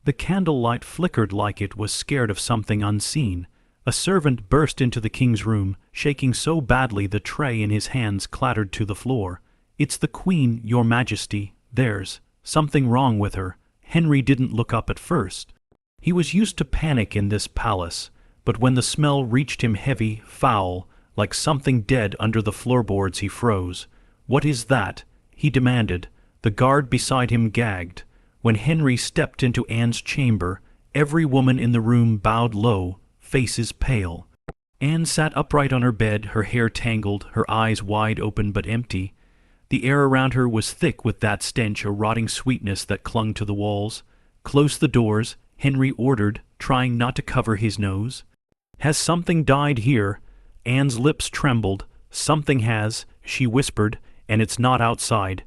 The candlelight flickered like it was scared of something unseen. A servant burst into the king's room, shaking so badly the tray in his hands clattered to the floor. "It's the Queen, your Majesty. There's something wrong with her." Henry didn't look up at first. He was used to panic in this palace, but when the smell reached him heavy, foul, like something dead under the floorboards, he froze. "What is that?" he demanded. The guard beside him gagged. When Henry stepped into Anne's chamber, every woman in the room bowed low, faces pale. Anne sat upright on her bed, her hair tangled, her eyes wide open but empty. The air around her was thick with that stench, a rotting sweetness that clung to the walls. "Close the doors," Henry ordered, trying not to cover his nose. "Has something died here?" Anne's lips trembled. "Something has," she whispered, "and it's not outside."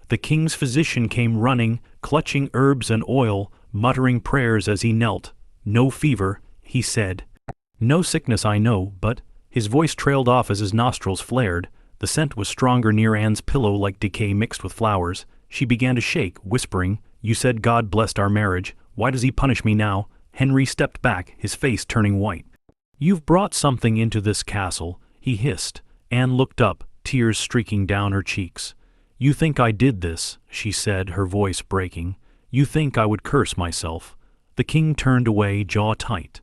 The king's physician came running, clutching herbs and oil, muttering prayers as he knelt. "No fever," he said. "No sickness, I know, but—" His voice trailed off as his nostrils flared. The scent was stronger near Anne's pillow, like decay mixed with flowers. She began to shake, whispering, "You said God blessed our marriage. Why does he punish me now?" Henry stepped back, his face turning white. "You've brought something into this castle," he hissed. Anne looked up, tears streaking down her cheeks. "You think I did this," she said, her voice breaking. "You think I would curse myself." The king turned away, jaw tight.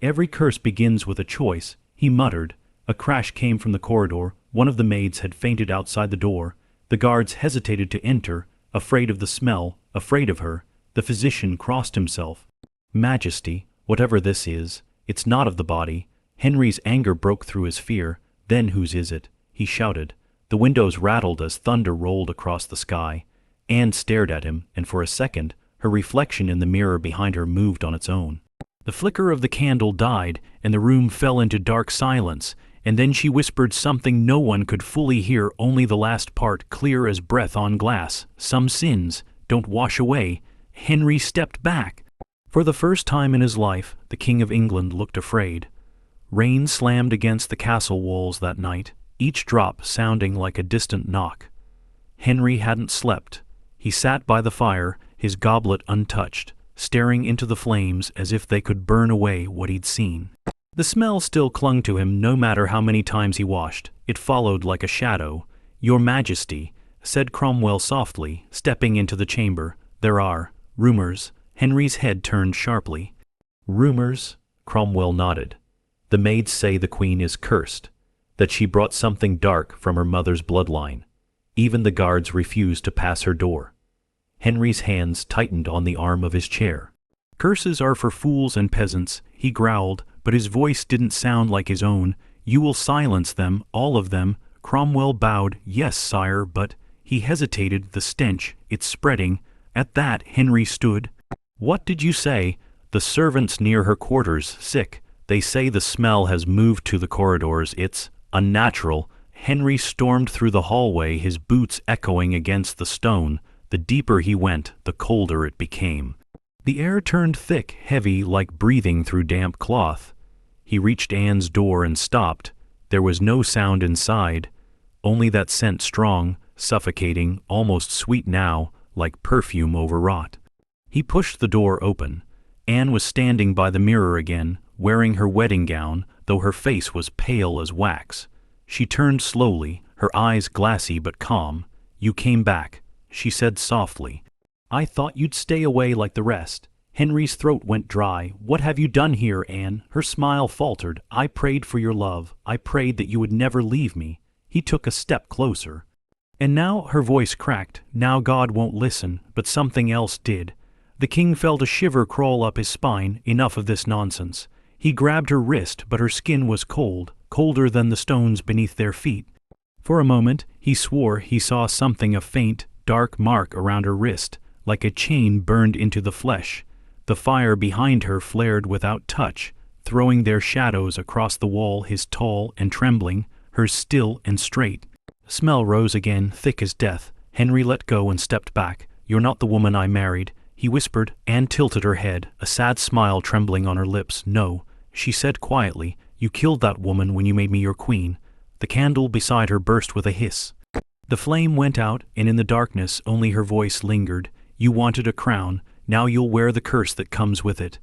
"Every curse begins with a choice," he muttered. A crash came from the corridor. One of the maids had fainted outside the door. The guards hesitated to enter, afraid of the smell, afraid of her. The physician crossed himself. "Majesty, whatever this is, it's not of the body." Henry's anger broke through his fear. "Then whose is it?" he shouted. The windows rattled as thunder rolled across the sky. Anne stared at him, and for a second, her reflection in the mirror behind her moved on its own. The flicker of the candle died, and the room fell into dark silence, and then she whispered something no one could fully hear, only the last part clear as breath on glass. "Some sins don't wash away." Henry stepped back. For the first time in his life, the King of England looked afraid. Rain slammed against the castle walls that night, each drop sounding like a distant knock. Henry hadn't slept. He sat by the fire, his goblet untouched, staring into the flames as if they could burn away what he'd seen. The smell still clung to him no matter how many times he washed. It followed like a shadow. "Your Majesty," said Cromwell softly, stepping into the chamber, "there are rumors." Henry's head turned sharply. "Rumors?" Cromwell nodded. "The maids say the Queen is cursed, that she brought something dark from her mother's bloodline. Even the guards refuse to pass her door." Henry's hands tightened on the arm of his chair. "Curses are for fools and peasants," he growled, but his voice didn't sound like his own. "You will silence them, all of them." Cromwell bowed. "Yes, sire, but—" He hesitated. "The stench, it's spreading." At that, Henry stood. "What did you say?" "The servants near her quarters, sick. They say the smell has moved to the corridors. It's unnatural." Henry stormed through the hallway, his boots echoing against the stone. The deeper he went, the colder it became. The air turned thick, heavy, like breathing through damp cloth. He reached Anne's door and stopped. There was no sound inside, only that scent, strong, suffocating, almost sweet now, like perfume overwrought. He pushed the door open. Anne was standing by the mirror again, wearing her wedding gown, though her face was pale as wax. She turned slowly, her eyes glassy but calm. "You came back," she said softly. "I thought you'd stay away like the rest." Henry's throat went dry. "What have you done here, Anne?" Her smile faltered. "I prayed for your love. I prayed that you would never leave me." He took a step closer. "And now," her voice cracked, "now God won't listen, but something else did." The king felt a shiver crawl up his spine. Enough of this nonsense. He grabbed her wrist, but her skin was cold, colder than the stones beneath their feet. For a moment, he swore he saw something, a faint, dark mark around her wrist, like a chain burned into the flesh. The fire behind her flared without touch, throwing their shadows across the wall, his tall and trembling, hers still and straight. Smell rose again, thick as death. Henry let go and stepped back. "You're not the woman I married," he whispered. Anne tilted her head, a sad smile trembling on her lips. "No," she said quietly, "you killed that woman when you made me your queen." The candle beside her burst with a hiss. The flame went out, and in the darkness only her voice lingered. "You wanted a crown. Now you'll wear the curse that comes with it."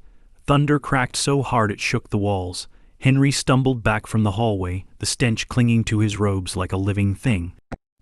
Thunder cracked so hard it shook the walls. Henry stumbled back from the hallway, the stench clinging to his robes like a living thing.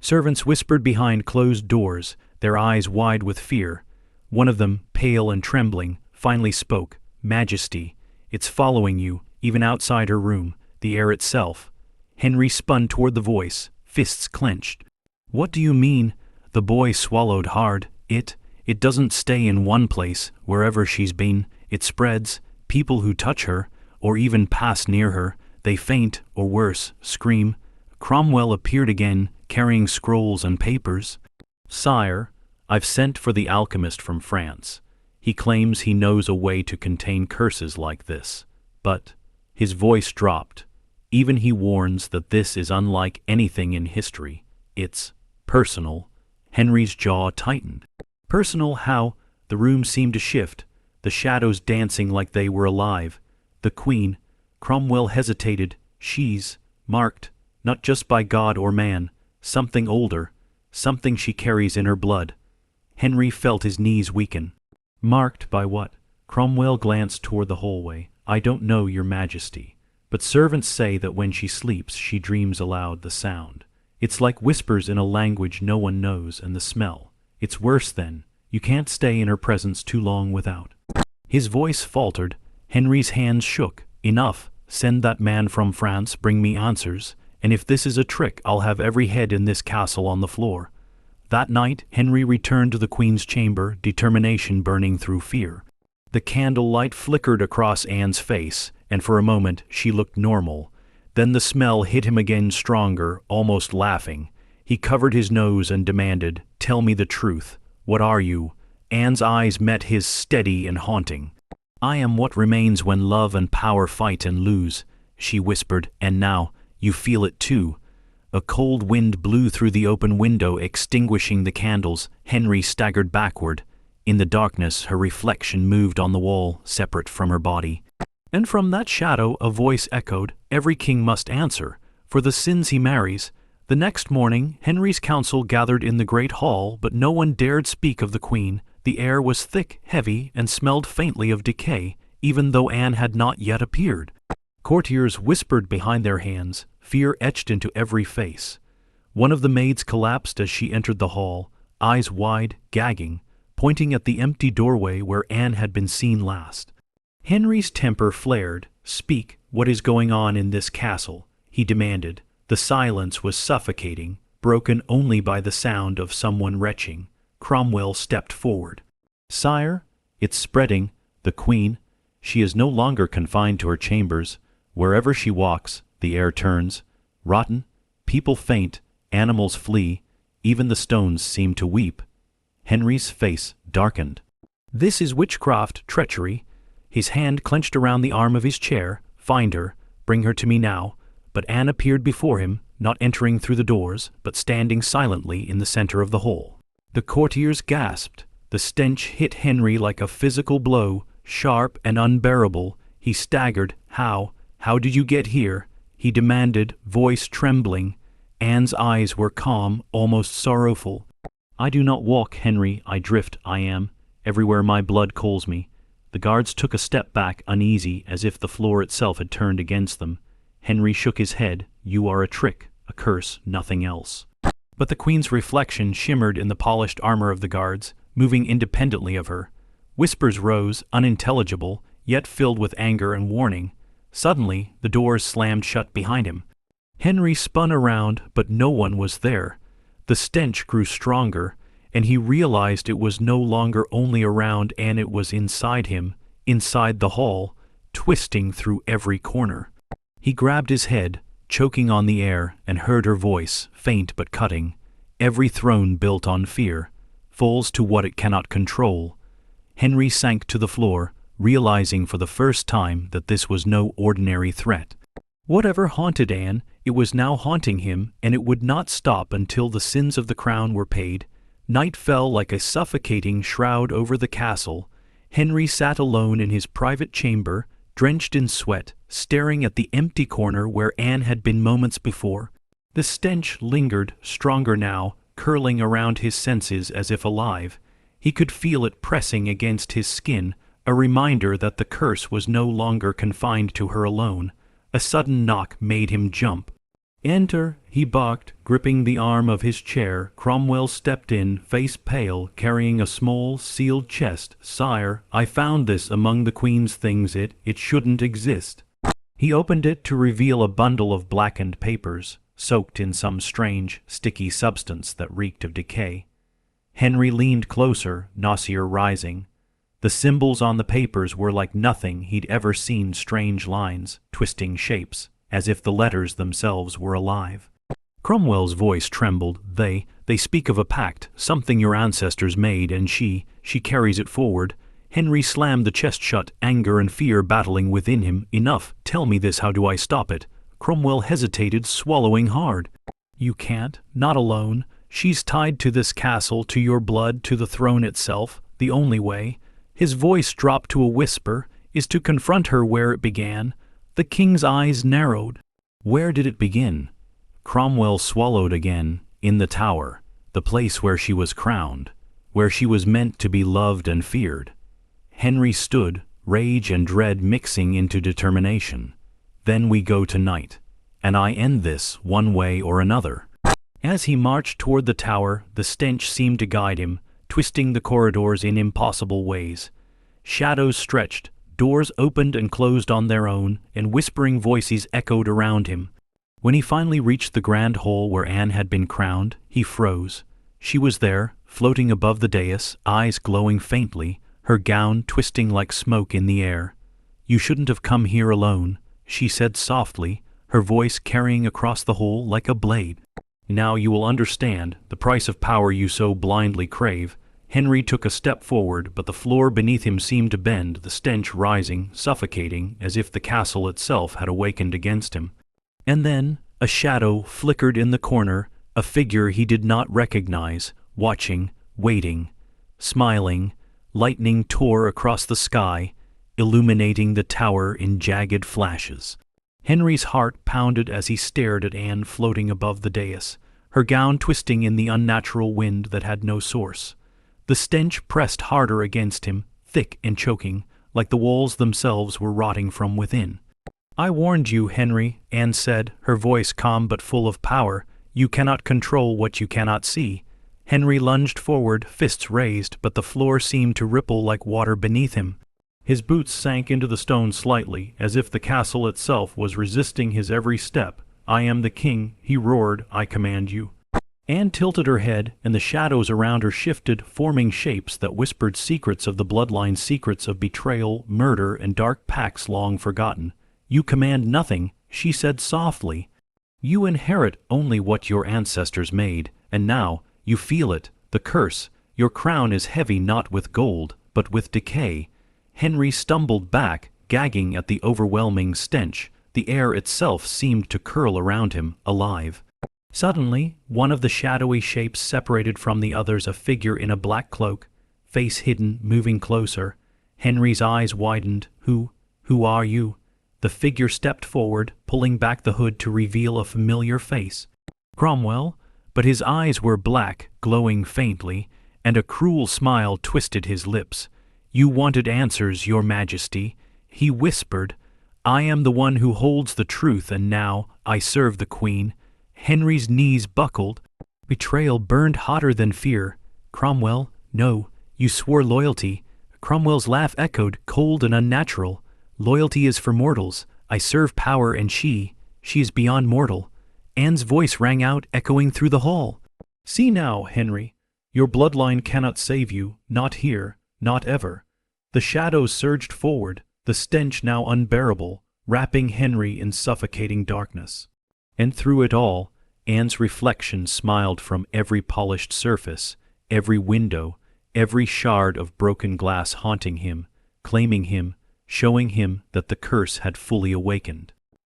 Servants whispered behind closed doors, their eyes wide with fear. One of them, pale and trembling, finally spoke. "Majesty, it's following you, even outside her room, the air itself." Henry spun toward the voice, fists clenched. "What do you mean?" The boy swallowed hard. It doesn't stay in one place, wherever she's been. It spreads. People who touch her, or even pass near her, they faint, or worse, scream." Cromwell appeared again, carrying scrolls and papers. "Sire, I've sent for the alchemist from France. He claims he knows a way to contain curses like this. But," his voice dropped, "even he warns that this is unlike anything in history. It's personal." Henry's jaw tightened. "Personal how?" The room seemed to shift, the shadows dancing like they were alive. "The Queen," Cromwell hesitated, "she's marked, not just by God or man, something older, something she carries in her blood." Henry felt his knees weaken. "Marked by what?" Cromwell glanced toward the hallway. "I don't know, Your Majesty, but servants say that when she sleeps she dreams aloud the sound. It's like whispers in a language no one knows, and the smell. It's worse then. You can't stay in her presence too long without." His voice faltered. Henry's hands shook. "Enough. Send that man from France, bring me answers, and if this is a trick I'll have every head in this castle on the floor." That night Henry returned to the Queen's chamber, determination burning through fear. The candlelight flickered across Anne's face, and for a moment she looked normal. Then the smell hit him again stronger, almost laughing. He covered his nose and demanded, "Tell me the truth. What are you?" Anne's eyes met his, steady and haunting. "I am what remains when love and power fight and lose," she whispered, "and now, you feel it too." A cold wind blew through the open window, extinguishing the candles. Henry staggered backward. In the darkness, her reflection moved on the wall, separate from her body. And from that shadow a voice echoed, "Every king must answer for the sins he marries." The next morning, Henry's council gathered in the great hall, but no one dared speak of the Queen. The air was thick, heavy, and smelled faintly of decay, even though Anne had not yet appeared. Courtiers whispered behind their hands, fear etched into every face. One of the maids collapsed as she entered the hall, eyes wide, gagging, pointing at the empty doorway where Anne had been seen last. Henry's temper flared. "Speak, what is going on in this castle?" he demanded. The silence was suffocating, broken only by the sound of someone retching. Cromwell stepped forward. "Sire, it's spreading. The Queen, she is no longer confined to her chambers. Wherever she walks, the air turns. Rotten, people faint, animals flee, even the stones seem to weep." Henry's face darkened. "This is witchcraft, treachery." His hand clenched around the arm of his chair. "Find her, bring her to me now." But Anne appeared before him, not entering through the doors, but standing silently in the center of the hall. The courtiers gasped. The stench hit Henry like a physical blow, sharp and unbearable. He staggered. How did you get here?" he demanded, voice trembling. Anne's eyes were calm, almost sorrowful. "I do not walk, Henry, I drift, I am. Everywhere my blood calls me." The guards took a step back, uneasy, as if the floor itself had turned against them. Henry shook his head. "You are a trick, a curse, nothing else." But the Queen's reflection shimmered in the polished armor of the guards, moving independently of her. Whispers rose, unintelligible, yet filled with anger and warning. Suddenly, the doors slammed shut behind him. Henry spun around, but no one was there. The stench grew stronger, and he realized it was no longer only around Anne, it was inside him, inside the hall, twisting through every corner. He grabbed his head, choking on the air, and heard her voice, faint but cutting. "Every throne built on fear falls to what it cannot control." Henry sank to the floor, realizing for the first time that this was no ordinary threat. Whatever haunted Anne, it was now haunting him, and it would not stop until the sins of the crown were paid. Night fell like a suffocating shroud over the castle. Henry sat alone in his private chamber, drenched in sweat, staring at the empty corner where Anne had been moments before. The stench lingered, stronger now, curling around his senses as if alive. He could feel it pressing against his skin, a reminder that the curse was no longer confined to her alone. A sudden knock made him jump. "Enter," he barked, gripping the arm of his chair. Cromwell stepped in, face pale, carrying a small, sealed chest. "Sire, I found this among the Queen's things. It shouldn't exist." He opened it to reveal a bundle of blackened papers, soaked in some strange, sticky substance that reeked of decay. Henry leaned closer, nausea rising. The symbols on the papers were like nothing he'd ever seen, strange lines, twisting shapes, as if the letters themselves were alive. Cromwell's voice trembled. They speak of a pact, something your ancestors made, and she carries it forward." Henry slammed the chest shut, anger and fear battling within him. "Enough, tell me this, how do I stop it?" Cromwell hesitated, swallowing hard. "You can't, not alone. She's tied to this castle, to your blood, to the throne itself. The only way," his voice dropped to a whisper, "is to confront her where it began." The king's eyes narrowed. Where did it begin? Cromwell swallowed again. In the Tower, the place where she was crowned, where she was meant to be loved and feared. Henry stood, rage and dread mixing into determination. "Then we go tonight, and I end this one way or another." As he marched toward the Tower, the stench seemed to guide him, twisting the corridors in impossible ways. Shadows stretched, doors opened and closed on their own, and whispering voices echoed around him. When he finally reached the grand hall where Anne had been crowned, he froze. She was there, floating above the dais, eyes glowing faintly, her gown twisting like smoke in the air. "You shouldn't have come here alone," she said softly, her voice carrying across the hall like a blade. "Now you will understand the price of power you so blindly crave." Henry took a step forward, but the floor beneath him seemed to bend, the stench rising, suffocating, as if the castle itself had awakened against him. And then a shadow flickered in the corner, a figure he did not recognize, watching, waiting, smiling. Lightning tore across the sky, illuminating the Tower in jagged flashes. Henry's heart pounded as he stared at Anne floating above the dais, her gown twisting in the unnatural wind that had no source. The stench pressed harder against him, thick and choking, like the walls themselves were rotting from within. "I warned you, Henry," Anne said, her voice calm but full of power. "You cannot control what you cannot see." Henry lunged forward, fists raised, but the floor seemed to ripple like water beneath him. His boots sank into the stone slightly, as if the castle itself was resisting his every step. "I am the king," he roared. "I command you." Anne tilted her head, and the shadows around her shifted, forming shapes that whispered secrets of the bloodline, secrets of betrayal, murder, and dark pacts long forgotten. "You command nothing," she said softly. "You inherit only what your ancestors made, and now you feel it, the curse. Your crown is heavy not with gold, but with decay." Henry stumbled back, gagging at the overwhelming stench. The air itself seemed to curl around him, alive. Suddenly, one of the shadowy shapes separated from the others, a figure in a black cloak, face hidden, moving closer. Henry's eyes widened. Who are you?" The figure stepped forward, pulling back the hood to reveal a familiar face. Cromwell, but his eyes were black, glowing faintly, and a cruel smile twisted his lips. "You wanted answers, your majesty," he whispered. "I am the one who holds the truth, and now I serve the queen." Henry's knees buckled. Betrayal burned hotter than fear. "Cromwell, no, you swore loyalty." Cromwell's laugh echoed, cold and unnatural. "Loyalty is for mortals. I serve power, and she is beyond mortal." Anne's voice rang out, echoing through the hall. "See now, Henry, your bloodline cannot save you, not here, not ever." The shadows surged forward, the stench now unbearable, wrapping Henry in suffocating darkness. And through it all, Anne's reflection smiled from every polished surface, every window, every shard of broken glass haunting him, claiming him, showing him that the curse had fully awakened.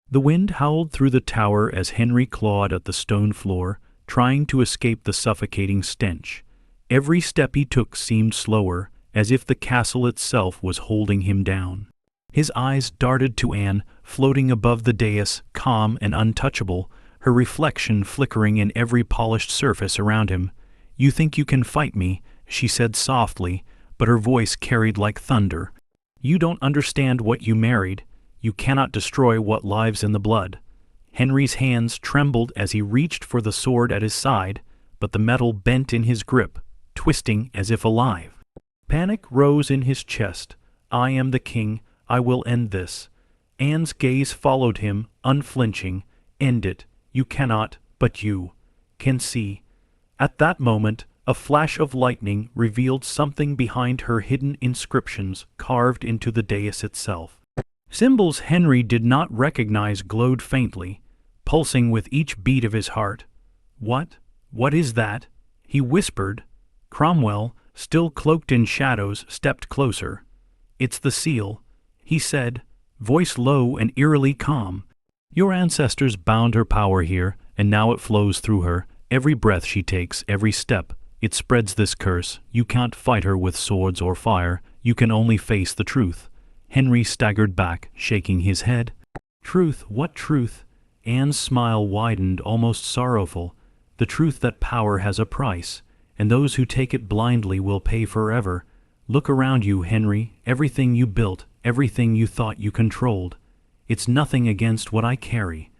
The wind howled through the tower as Henry clawed at the stone floor, trying to escape the suffocating stench. Every step he took seemed slower, as if the castle itself was holding him down. His eyes darted to Anne, floating above the dais, calm and untouchable, her reflection flickering in every polished surface around him. "You think you can fight me?" she said softly, but her voice carried like thunder. "You don't understand what you married. You cannot destroy what lives in the blood." Henry's hands trembled as he reached for the sword at his side, but the metal bent in his grip, twisting as if alive. Panic rose in his chest. "I am the king. I will end this." Anne's gaze followed him, unflinching. "End it. You cannot, but you can see." At that moment, a flash of lightning revealed something behind her hidden inscriptions carved into the dais itself. Symbols Henry did not recognize glowed faintly, pulsing with each beat of his heart. What is that?" he whispered. Cromwell, still cloaked in shadows, stepped closer. "It's the seal," he said, voice low and eerily calm. "Your ancestors bound her power here, and now it flows through her. Every breath she takes, every step, it spreads this curse. You can't fight her with swords or fire. You can only face the truth." Henry staggered back, shaking his head. "Truth? What truth?" Anne's smile widened, almost sorrowful. "The truth that power has a price, and those who take it blindly will pay forever. Look around you, Henry. Everything you built, everything you thought you controlled. It's nothing against what I carry."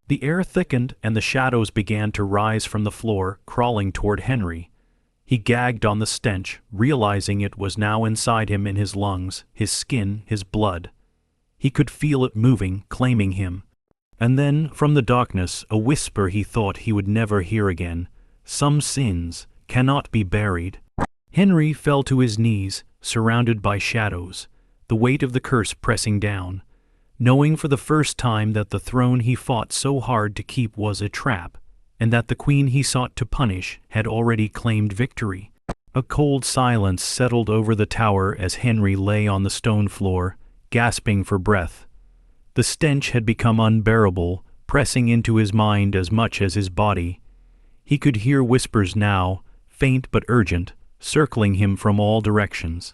The air thickened, and the shadows began to rise from the floor, crawling toward Henry. He gagged on the stench, realizing it was now inside him in his lungs, his skin, his blood. He could feel it moving, claiming him. And then, from the darkness, a whisper he thought he would never hear again. "Some sins cannot be buried." Henry fell to his knees, surrounded by shadows, the weight of the curse pressing down, knowing for the first time that the throne he fought so hard to keep was a trap, and that the queen he sought to punish had already claimed victory. A cold silence settled over the tower as Henry lay on the stone floor, gasping for breath. The stench had become unbearable, pressing into his mind as much as his body. He could hear whispers now, faint but urgent, circling him from all directions.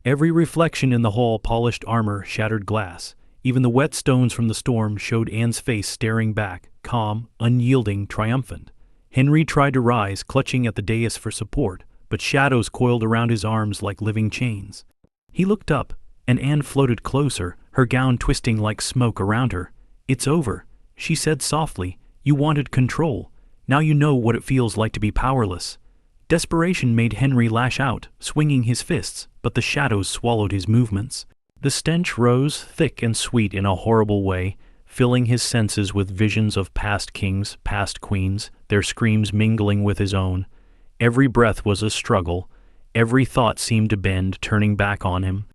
Every reflection in the hall polished armor, shattered glass. Even the wet stones from the storm showed Anne's face staring back, calm, unyielding, triumphant. Henry tried to rise, clutching at the dais for support, but shadows coiled around his arms like living chains. He looked up, and Anne floated closer, her gown twisting like smoke around her. "It's over," she said softly. "You wanted control. Now you know what it feels like to be powerless." Desperation made Henry lash out, swinging his fists, but the shadows swallowed his movements. The stench rose, thick and sweet in a horrible way, filling his senses with visions of past kings, past queens, their screams mingling with his own. Every breath was a struggle. Every thought seemed to bend, turning back on him.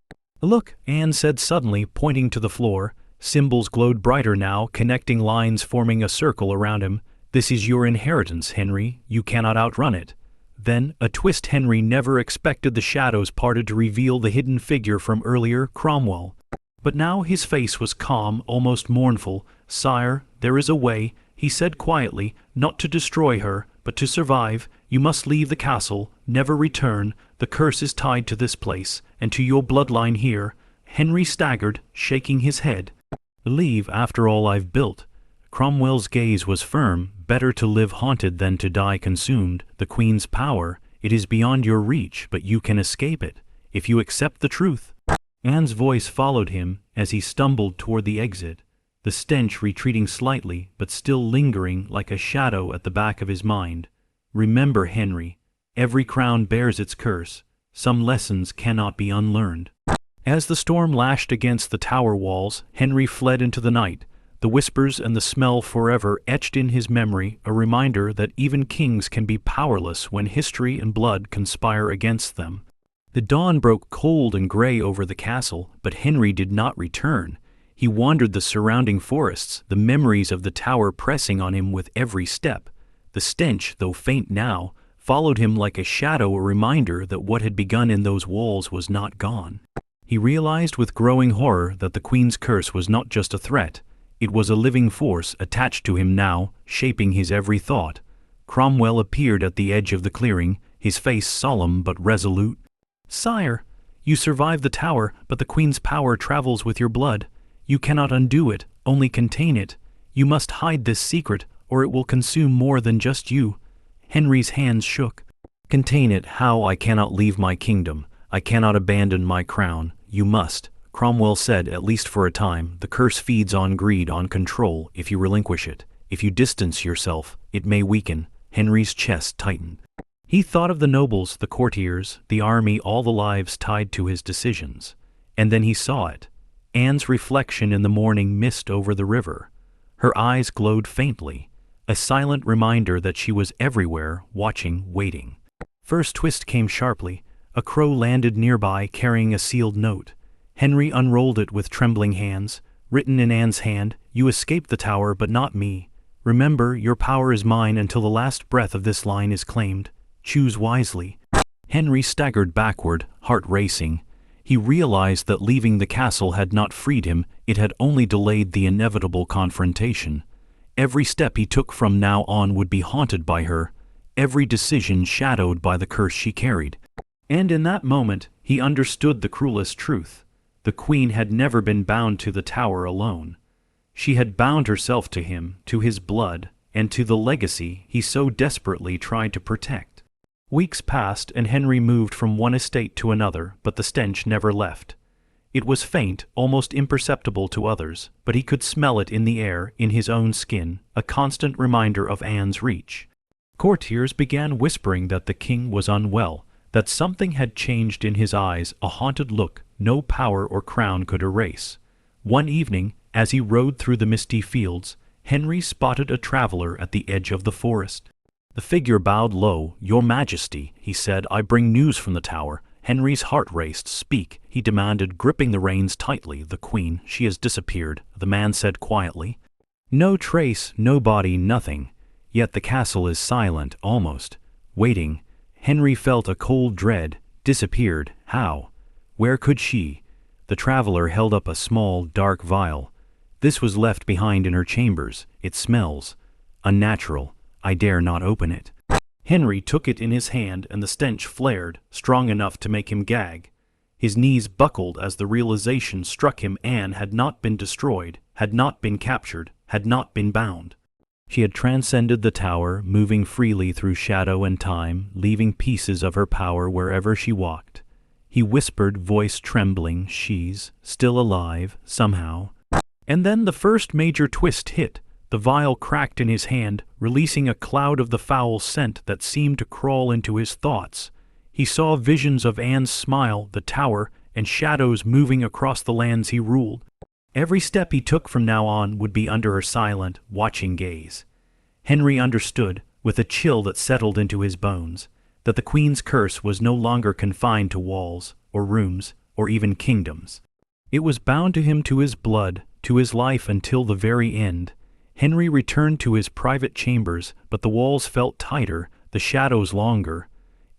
"Look," Anne said suddenly, pointing to the floor. Symbols glowed brighter now, connecting lines forming a circle around him. "This is your inheritance, Henry. You cannot outrun it." Then, a twist Henry never expected, the shadows parted to reveal the hidden figure from earlier, Cromwell. But now his face was calm, almost mournful. "Sire, there is a way," he said quietly, "not to destroy her, but to survive. You must leave the castle, never return. The curse is tied to this place, and to your bloodline here." Henry staggered, shaking his head. "Leave after all I've built." Cromwell's gaze was firm. "Better to live haunted than to die consumed. The Queen's power, it is beyond your reach, but you can escape it, if you accept the truth." Anne's voice followed him as he stumbled toward the exit, the stench retreating slightly, but still lingering like a shadow at the back of his mind. "Remember, Henry, every crown bears its curse. Some lessons cannot be unlearned." As the storm lashed against the tower walls, Henry fled into the night. The whispers and the smell forever etched in his memory, a reminder that even kings can be powerless when history and blood conspire against them. The dawn broke cold and gray over the castle, but Henry did not return. He wandered the surrounding forests, the memories of the tower pressing on him with every step. The stench, though faint now, followed him like a shadow, a reminder that what had begun in those walls was not gone. He realized with growing horror that the Queen's curse was not just a threat. It was a living force attached to him now, shaping his every thought. Cromwell appeared at the edge of the clearing, his face solemn but resolute. "Sire, you survived the tower, but the Queen's power travels with your blood. You cannot undo it, only contain it. You must hide this secret, or it will consume more than just you." Henry's hands shook. Contain it. How? I cannot leave my kingdom. I cannot abandon my crown. You must. Cromwell said, at least for a time. The curse feeds on greed, on control. If you relinquish it, if you distance yourself, it may weaken. Henry's chest tightened. He thought of the nobles, the courtiers, the army, all the lives tied to his decisions. And then he saw it. Anne's reflection in the morning mist over the river. Her eyes glowed faintly, a silent reminder that she was everywhere, watching, waiting. First twist came sharply. A crow landed nearby, carrying a sealed note. Henry unrolled it with trembling hands. Written in Anne's hand, "You escaped the tower, but not me. Remember, your power is mine until the last breath of this line is claimed. Choose wisely." Henry staggered backward, heart racing. He realized that leaving the castle had not freed him, it had only delayed the inevitable confrontation. Every step he took from now on would be haunted by her, every decision shadowed by the curse she carried. And in that moment, he understood the cruelest truth. The Queen had never been bound to the tower alone. She had bound herself to him, to his blood, and to the legacy he so desperately tried to protect. Weeks passed and Henry moved from one estate to another, but the stench never left. It was faint, almost imperceptible to others, but he could smell it in the air, in his own skin, a constant reminder of Anne's reach. Courtiers began whispering that the king was unwell, that something had changed in his eyes, a haunted look no power or crown could erase. One evening, as he rode through the misty fields, Henry spotted a traveler at the edge of the forest. The figure bowed low. "Your Majesty," he said, "I bring news from the tower." Henry's heart raced. "Speak," he demanded, gripping the reins tightly. "The Queen, she has disappeared," the man said quietly. "No trace, no body, nothing. Yet the castle is silent, almost, waiting." Henry felt a cold dread. Disappeared? How? Where could she? The traveler held up a small, dark vial. "This was left behind in her chambers. It smells unnatural. I dare not open it." Henry took it in his hand and the stench flared, strong enough to make him gag. His knees buckled as the realization struck him. Anne had not been destroyed, had not been captured, had not been bound. She had transcended the tower, moving freely through shadow and time, leaving pieces of her power wherever she walked. He whispered, voice trembling, "She's still alive, somehow." And then the first major twist hit. The vial cracked in his hand, releasing a cloud of the foul scent that seemed to crawl into his thoughts. He saw visions of Anne's smile, the tower, and shadows moving across the lands he ruled. Every step he took from now on would be under her silent, watching gaze. Henry understood, with a chill that settled into his bones, that the Queen's curse was no longer confined to walls, or rooms, or even kingdoms. It was bound to him, to his blood, to his life until the very end. Henry returned to his private chambers, but the walls felt tighter, the shadows longer.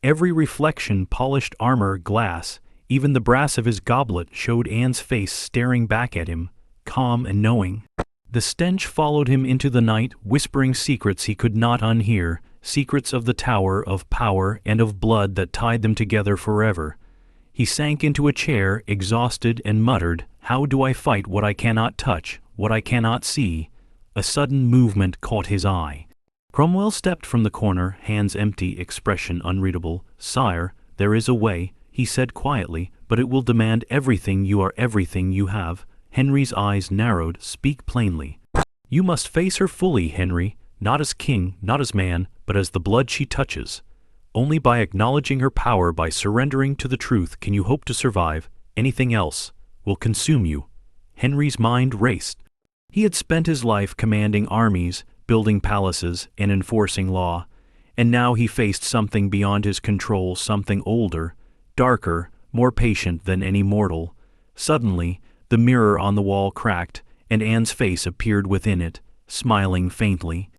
Every reflection, polished armor, glass, even the brass of his goblet showed Anne's face staring back at him, calm and knowing. The stench followed him into the night, whispering secrets he could not unhear, secrets of the tower, of power, and of blood that tied them together forever. He sank into a chair, exhausted, and muttered, "How do I fight what I cannot touch, what I cannot see?" A sudden movement caught his eye. Cromwell stepped from the corner, hands empty, expression unreadable. "Sire, there is a way," he said quietly, "but it will demand everything you are, everything you have." Henry's eyes narrowed. "Speak plainly." "You must face her fully, Henry, not as king, not as man, but as the blood she touches. Only by acknowledging her power, by surrendering to the truth, can you hope to survive. Anything else will consume you." Henry's mind raced. He had spent his life commanding armies, building palaces, and enforcing law, and now he faced something beyond his control, something older, darker, more patient than any mortal. Suddenly, the mirror on the wall cracked, and Anne's face appeared within it, smiling faintly.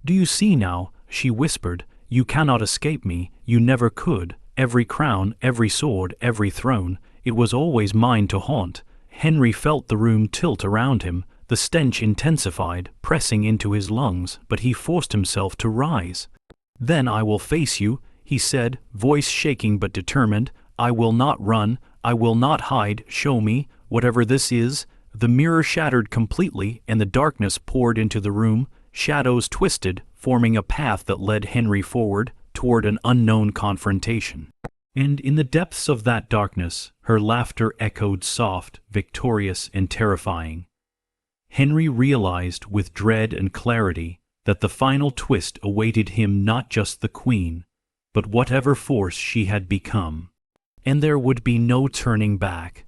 "Do you see now?" she whispered. "You cannot escape me. You never could. Every crown, every sword, every throne, it was always mine to haunt." Henry felt the room tilt around him. The stench intensified, pressing into his lungs, but he forced himself to rise. "Then I will face you," he said, voice shaking but determined. "I will not run. I will not hide. Show me, whatever this is." The mirror shattered completely, and the darkness poured into the room. Shadows twisted, forming a path that led Henry forward, toward an unknown confrontation. And in the depths of that darkness, her laughter echoed soft, victorious, and terrifying. Henry realized with dread and clarity that the final twist awaited him, not just the Queen, but whatever force she had become. And there would be no turning back.